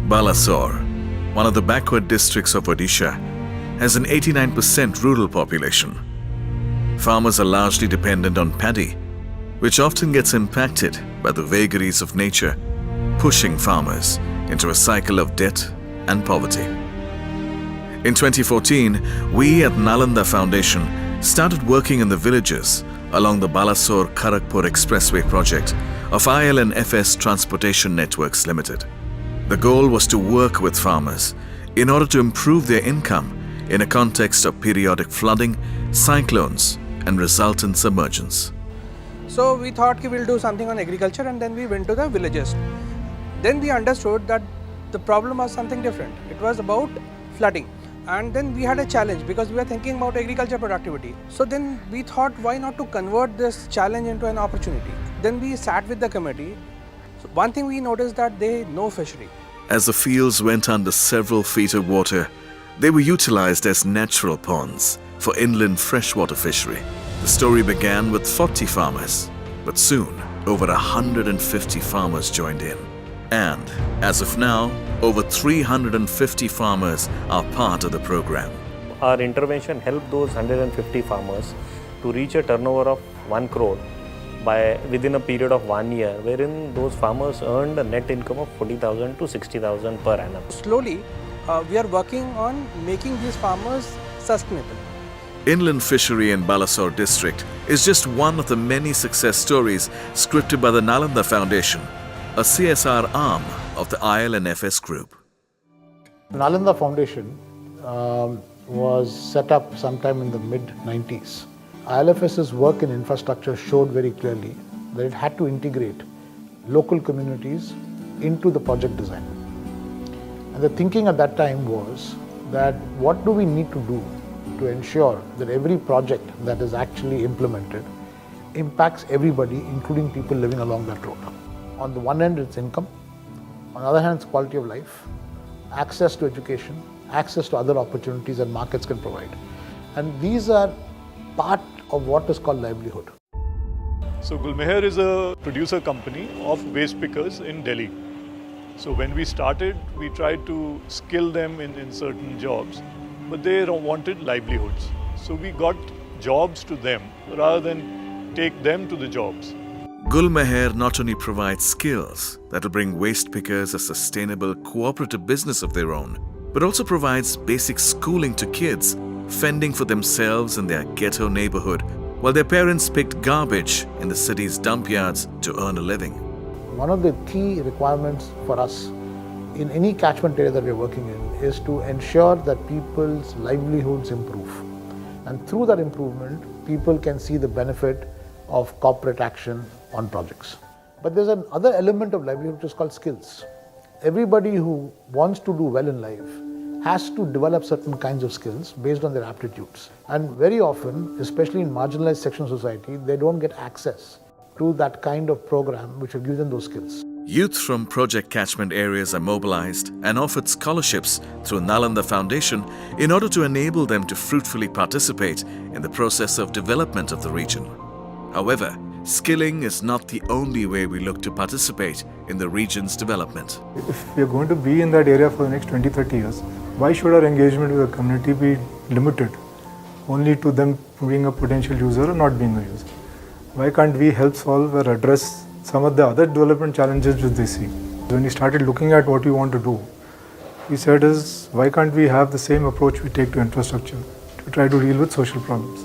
Balasore, one of the backward districts of Odisha, has an 89% rural population. Farmers are largely dependent on paddy, which often gets impacted by the vagaries of nature, pushing farmers into a cycle of debt and poverty. In 2014, we at Nalanda Foundation started working in the villages along the Balasore-Kharagpur Expressway project of IL&FS Transportation Networks Limited. The goal was to work with farmers in order to improve their income in a context of periodic flooding, cyclones, and resultant submergence. So we thought we'll do something on agriculture, and then we went to the villages. Then we understood that the problem was something different. It was about flooding. And then we had a challenge because we were thinking about agriculture productivity. So then we thought, why not to convert this challenge into an opportunity? Then we sat with the committee. So one thing we noticed that they know fishery. As the fields went under several feet of water, they were utilized as natural ponds for inland freshwater fishery. The story began with 40 farmers, but soon over 150 farmers joined in. And as of now, over 350 farmers are part of the program. Our intervention helped those 150 farmers to reach a turnover of 1 crore within a period of 1 year, wherein those farmers earned a net income of 40,000 to 60,000 per annum. Slowly, we are working on making these farmers sustainable. Inland fishery in Balasore district is just one of the many success stories scripted by the Nalanda Foundation, a CSR arm of the IL&FS group. Nalanda Foundation was set up sometime in the mid-90s. IL&FS's work in infrastructure showed very clearly that it had to integrate local communities into the project design. And the thinking at that time was that what do we need to do to ensure that every project that is actually implemented impacts everybody, including people living along that road. On the one hand, it's income. On the other hand, it's quality of life, access to education, access to other opportunities that markets can provide. And these are part of what is called livelihood. So Gulmeher is a producer company of waste pickers in Delhi. So when we started, we tried to skill them in certain jobs, but they wanted livelihoods. So we got jobs to them rather than take them to the jobs. Gulmeher not only provides skills that will bring waste pickers a sustainable cooperative business of their own, but also provides basic schooling to kids, fending for themselves in their ghetto neighborhood, while their parents picked garbage in the city's dump yards to earn a living. One of the key requirements for us in any catchment area that we're working in is to ensure that people's livelihoods improve. And through that improvement, people can see the benefit of corporate action on projects. But there's another element of livelihood which is called skills. Everybody who wants to do well in life has to develop certain kinds of skills based on their aptitudes. And very often, especially in marginalized sections of society, they don't get access to that kind of program which will give them those skills. Youth from project catchment areas are mobilized and offered scholarships through Nalanda Foundation in order to enable them to fruitfully participate in the process of development of the region. However, skilling is not the only way we look to participate in the region's development. If we are going to be in that area for the next 20-30 years, why should our engagement with the community be limited only to them being a potential user or not being a user? Why can't we help solve or address some of the other development challenges which they see? When we started looking at what we want to do, we said why can't we have the same approach we take to infrastructure to try to deal with social problems?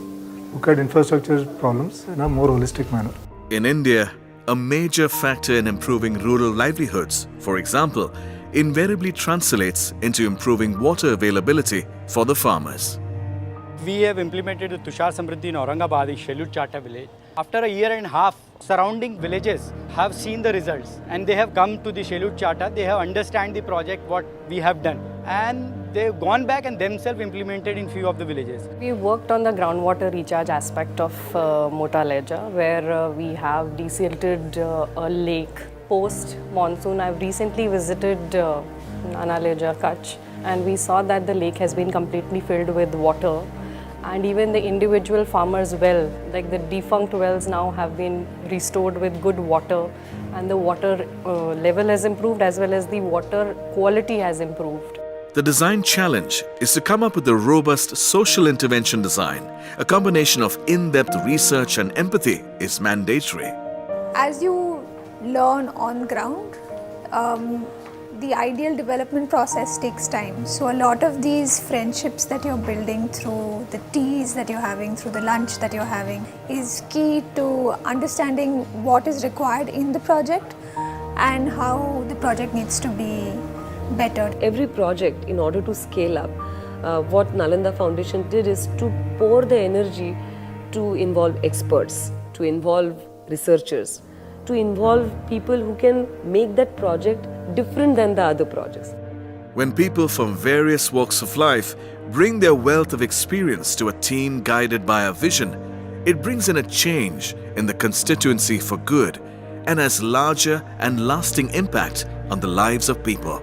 Look at infrastructure problems in a more holistic manner. In India, a major factor in improving rural livelihoods, for example, invariably translates into improving water availability for the farmers. We have implemented the Tushar Samriddhi in Aurangabad in Scheduled Charter village. After a year and a half, surrounding villages have seen the results and they have come to the Scheduled Charter. They have understand the project, what we have done, and they've gone back and themselves implemented in few of the villages. We worked on the groundwater recharge aspect of Motaleja, where we have desilted a lake. Post monsoon, I've recently visited Nanaleja, Kutch, and we saw that the lake has been completely filled with water. And even the individual farmers' well, like the defunct wells now have been restored with good water, and the water level has improved as well as the water quality has improved. The design challenge is to come up with a robust social intervention design. A combination of in-depth research and empathy is mandatory. As you learn on ground, the ideal development process takes time. So a lot of these friendships that you're building through the teas that you're having, through the lunch that you're having, is key to understanding what is required in the project and how the project needs to be bettered. Every project, in order to scale up, what Nalanda Foundation did is to pour the energy to involve experts, to involve researchers, to involve people who can make that project different than the other projects. When people from various walks of life bring their wealth of experience to a team guided by a vision, it brings in a change in the constituency for good and has larger and lasting impact on the lives of people.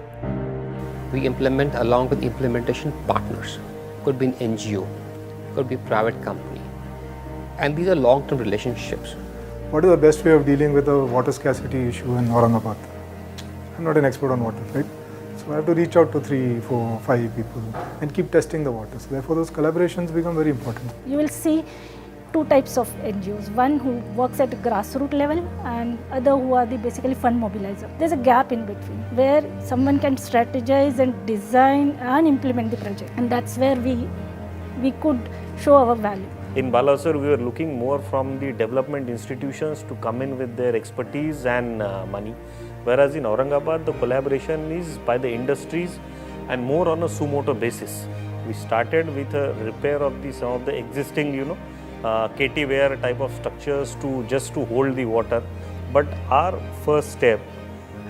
We implement along with implementation partners. Could be an NGO, could be a private company. And these are long-term relationships. What is the best way of dealing with the water scarcity issue in Aurangabad? I'm not an expert on water, right? So I have to reach out to 3, 4, 5 people and keep testing the water. So therefore those collaborations become very important. You will see two types of NGOs, one who works at grassroots level and other who are the basically fund mobilizer. There's a gap in between where someone can strategize and design and implement the project, and that's where we could show our value. In Balasar, we were looking more from the development institutions to come in with their expertise and money. Whereas in Aurangabad, the collaboration is by the industries and more on a suo motu basis. We started with a repair of some of the existing, KT ware type of structures just to hold the water. But our first step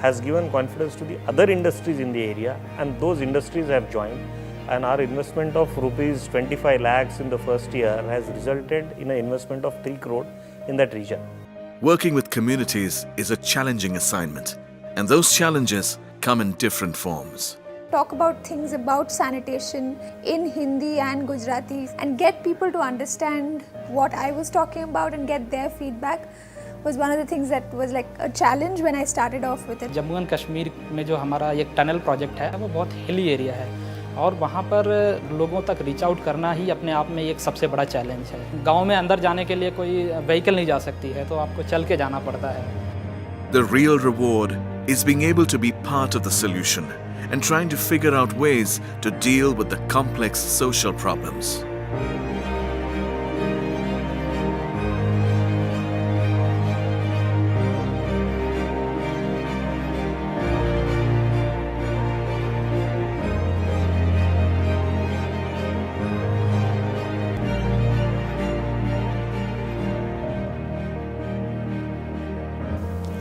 has given confidence to the other industries in the area, and those industries have joined. And our investment of rupees 25 lakhs in the first year has resulted in an investment of 3 crore in that region. Working with communities is a challenging assignment, and those challenges come in different forms. Talk about things about sanitation in Hindi and Gujarati and get people to understand what I was talking about and get their feedback was one of the things that was like a challenge when I started off with it. Jammu and Kashmir में जो हमारा एक tunnel project है वो बहुत hilly area है और वहाँ पर लोगों तक रीच आउट करना ही अपने आप में एक सबसे बड़ा चैलेंज है। गांव में अंदर जाने के लिए कोई व्हीकल नहीं जा सकती है तो आपको चल के जाना पड़ता है। The real reward is being able to be part of the solution and trying to figure out ways to deal with the complex social problems.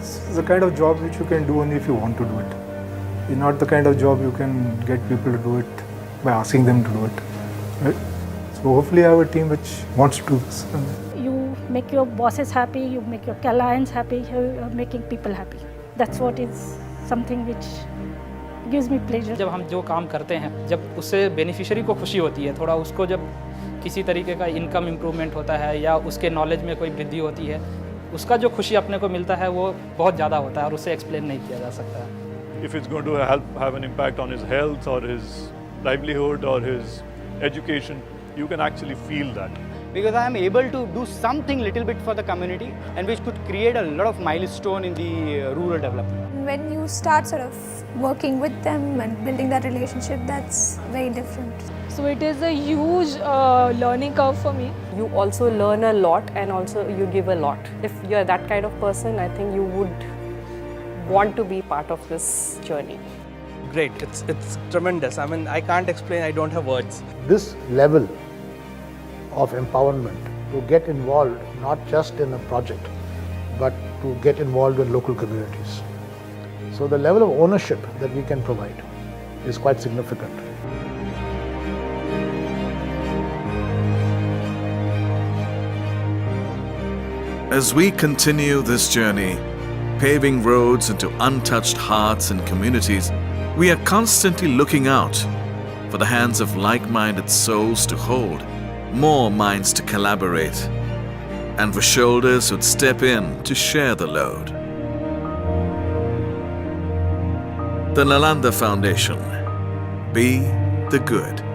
It's the kind of job which you can do only if you want to do it. It's not the kind of job you can get people to do it by asking them to do it. Right? So hopefully I have a team which wants to do this. You make your bosses happy, you make your clients happy, you're making people happy. That's what is something which gives me pleasure. जब हम जो काम करते हैं, जब उससे beneficiary को खुशी होती है, थोड़ा उसको जब किसी तरीके का इनकम इम्प्रूवमेंट होता है या उसके नॉलेज में कोई वृद्धि होती है, उसका जो खुशी अपने को मिलता है वो बहुत ज़्यादा होता है और उससे एक्सप्लेन नहीं किया जा सकता है। If it's going to have an impact on his health or his livelihood or his education, you can actually feel that. Because I am able to do something little bit for the community and which could create a lot of milestone in the rural development. When you start sort of working with them and building that relationship, that's very different. So it is a huge learning curve for me. You also learn a lot and also you give a lot. If you're that kind of person, I think you would want to be part of this journey. Great, it's tremendous. I mean, I can't explain, I don't have words. This level of empowerment to get involved not just in a project but to get involved in local communities. So the level of ownership that we can provide is quite significant. As we continue this journey, paving roads into untouched hearts and communities, we are constantly looking out for the hands of like-minded souls to hold more minds to collaborate, and for shoulders who'd step in to share the load. The Nalanda Foundation. Be the good.